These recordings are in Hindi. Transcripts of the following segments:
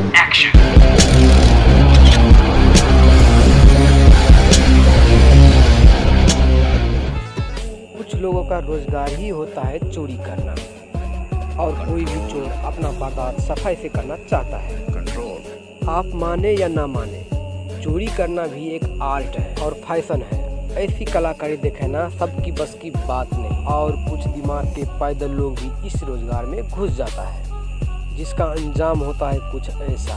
एक्शन। कुछ लोगों का रोजगार ही होता है चोरी करना, और कोई भी चोर अपना वारदात सफाई से करना चाहता है। कंट्रोल। आप माने या ना माने, चोरी करना भी एक आर्ट है और फैशन है। ऐसी कलाकारी दिखाना सबकी बस की बात नहीं, और कुछ दिमाग के पैदल लोग भी इस रोजगार में घुस जाता है, जिसका अंजाम होता है कुछ ऐसा,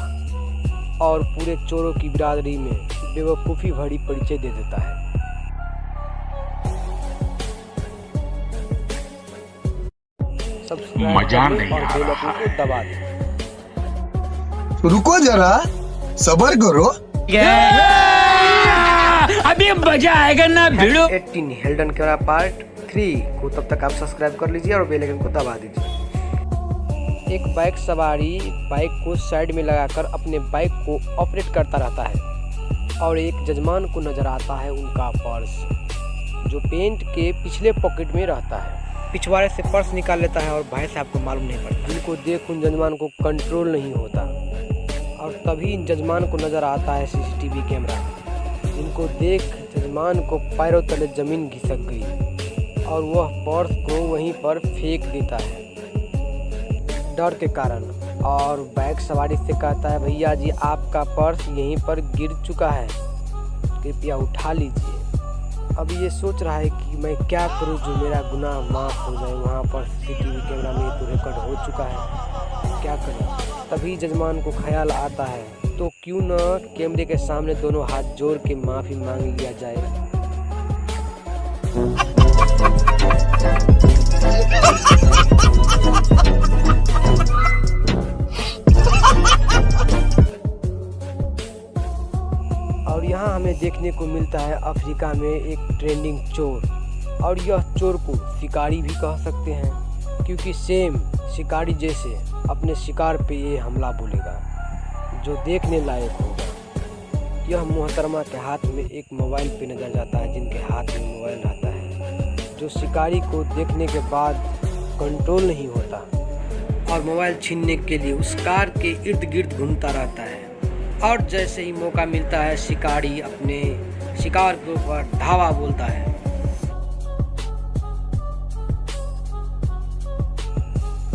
और पूरे चोरों की बिरादरी में बेवकूफ़ी भरी परिचय दे देता है। मजा नहीं और आ बेल रहा आइकन को दबा दें। रुको जरा, सबर करो। अभी मजा आएगा ना भिड़ो। 18 हिल्डन कैमरा पार्ट 3 को तब तक आप सब्सक्राइब कर लीजिए और बेल आइकन को दबा दीजिए। एक बाइक सवारी बाइक को साइड में लगाकर अपने बाइक को ऑपरेट करता रहता है, और एक जजमान को नजर आता है उनका पर्स, जो पेंट के पिछले पॉकेट में रहता है। पिछवाड़े से पर्स निकाल लेता है और भाई साहब को मालूम नहीं पड़ता। जिनको देख उन जजमान को कंट्रोल नहीं होता, और तभी इन जजमान को नजर आता है सीसीटीवी कैमरा, जिनको देख जजमान को पैरों तले जमीन घिसक गई, और वह पर्स को वहीं पर फेंक देता है डर के कारण, और बाइक सवारी से कहता है, भैया जी आपका पर्स यहीं पर गिर चुका है, कृपया उठा लीजिए। अब ये सोच रहा है कि मैं क्या करूं जो मेरा गुनाह माफ़ हो जाए। वहाँ पर सीसीटीवी कैमरा में तो रिकॉर्ड हो चुका है, क्या करूं। तभी जजमान को ख्याल आता है, तो क्यों न कैमरे के सामने दोनों हाथ जोड़ के माफ़ी मांग लिया जाए। और यहाँ हमें देखने को मिलता है अफ्रीका में एक ट्रेंडिंग चोर, और यह चोर को शिकारी भी कह सकते हैं, क्योंकि सेम शिकारी जैसे अपने शिकार पे ये हमला बोलेगा, जो देखने लायक होगा। यह मोहतरमा के हाथ में एक मोबाइल पे नजर जाता है, जिनके हाथ में मोबाइल रहता है, जो शिकारी को देखने के बाद कंट्रोल नहीं होता, और मोबाइल छीनने के लिए उस कार के इर्द गिर्द घूमता रहता है। और जैसे ही मौका मिलता है, शिकारी अपने शिकार के ऊपर धावा बोलता है,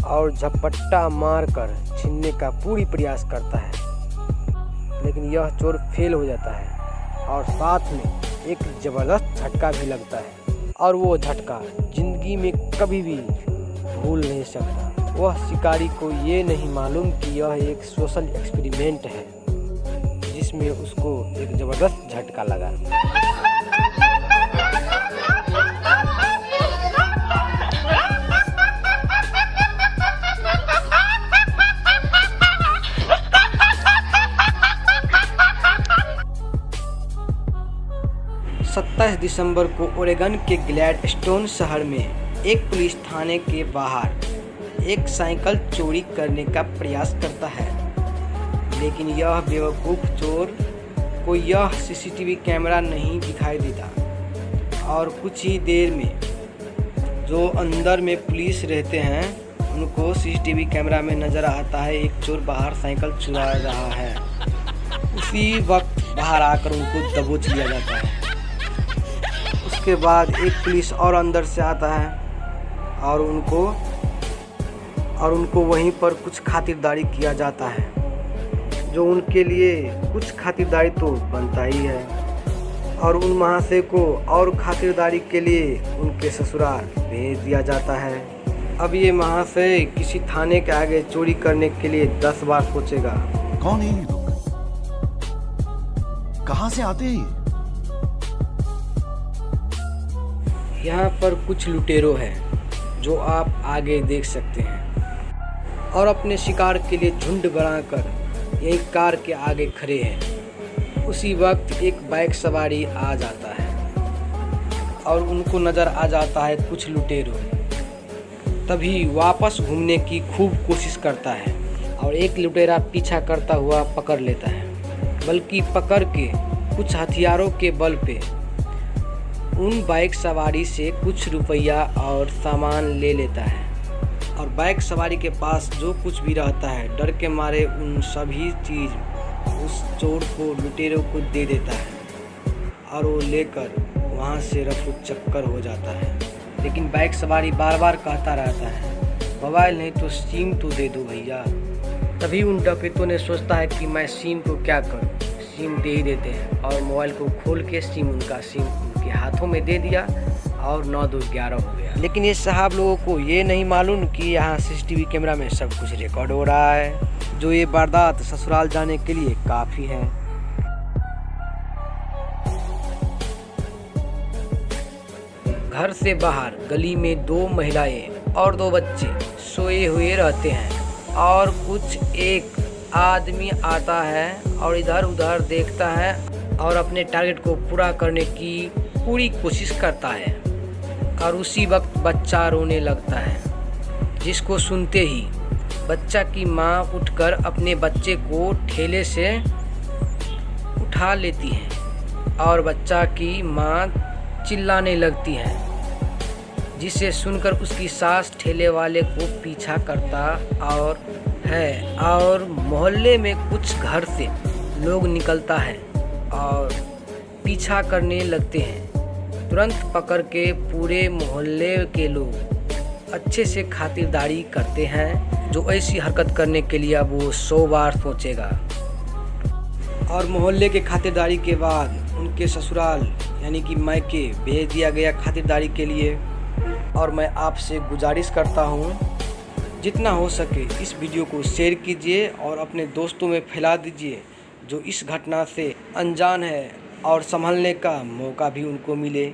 और झपट्टा मारकर छीनने का पूरी प्रयास करता है, लेकिन यह चोर फेल हो जाता है, और साथ में एक जबरदस्त झटका भी लगता है, और वो झटका जिंदगी में कभी भी भूल नहीं सकता। वह शिकारी को ये नहीं मालूम कि यह एक सोशल एक्सपेरिमेंट है, जिसमें उसको एक जबरदस्त झटका लगा। सत्ताईस दिसंबर को ओरेगन के ग्लैडस्टोन शहर में एक पुलिस थाने के बाहर एक साइकिल चोरी करने का प्रयास करता है, लेकिन यह बेवकूफ़ चोर को यह सीसीटीवी कैमरा नहीं दिखाई देता, और कुछ ही देर में जो अंदर में पुलिस रहते हैं उनको सीसीटीवी कैमरा में नज़र आता है एक चोर बाहर साइकिल चुरा रहा है। उसी वक्त बाहर आकर उनको दबोच लिया जाता है। उसके बाद एक पुलिस और अंदर से आता है, और उनको वहीं पर कुछ खातिरदारी किया जाता है, जो उनके लिए कुछ खातिरदारी तो बनता ही है, और उन महाशय को और खातिरदारी के लिए उनके ससुराल भेज दिया जाता है। अब ये महाशय किसी थाने के आगे चोरी करने के लिए 10 बार सोचेगा। कौन है ये लोग? कहाँ से आते हैं? यहाँ पर कुछ लुटेरों हैं, जो आप आगे देख सकते हैं, और अपने शिकार के लिए झुंड बनाकर यही कार के आगे खड़े हैं। उसी वक्त एक बाइक सवारी आ जाता है, और उनको नज़र आ जाता है कुछ लुटेरों। तभी वापस घूमने की खूब कोशिश करता है, और एक लुटेरा पीछा करता हुआ पकड़ लेता है, बल्कि पकड़ के कुछ हथियारों के बल पे उन बाइक सवारी से कुछ रुपया और सामान ले लेता है, और बाइक सवारी के पास जो कुछ भी रहता है डर के मारे उन सभी चीज़ उस चोर को, लुटेरों को दे देता है और वो लेकर वहाँ से रफू चक्कर हो जाता है। लेकिन बाइक सवारी बार बार कहता रहता है, मोबाइल नहीं तो सिम तो दे दो भैया। तभी उन डकैतों ने सोचता है कि मैं सिम को क्या करूं, सिम दे ही देते हैं और मोबाइल को खोल के सिम उनके हाथों में दे दिया और 9-2-11 हो गया। लेकिन ये साहब लोगों को ये नहीं मालूम कि यहाँ CCTV कैमरा में सब कुछ रिकॉर्ड हो रहा है, जो ये वारदात ससुराल जाने के लिए काफ़ी है। घर से बाहर गली में 2 महिलाएं और 2 बच्चे सोए हुए रहते हैं और कुछ एक आदमी आता है और इधर उधर देखता है और अपने टारगेट को पूरा करने की पूरी कोशिश करता है और उसी वक्त बच्चा रोने लगता है, जिसको सुनते ही बच्चा की माँ उठकर अपने बच्चे को ठेले से उठा लेती है और बच्चा की माँ चिल्लाने लगती है, जिसे सुनकर उसकी सास ठेले वाले को पीछा करता और मोहल्ले में कुछ घर से लोग निकलता है और पीछा करने लगते हैं। तुरंत पकड़ के पूरे मोहल्ले के लोग अच्छे से खातिरदारी करते हैं, जो ऐसी हरकत करने के लिए वो 100 बार सोचेगा। और मोहल्ले के खातिरदारी के बाद उनके ससुराल यानी कि मायके भेज दिया गया खातिरदारी के लिए। और मैं आपसे गुजारिश करता हूँ, जितना हो सके इस वीडियो को शेयर कीजिए और अपने दोस्तों में फैला दीजिए, जो इस घटना से अनजान है और संभलने का मौका भी उनको मिले।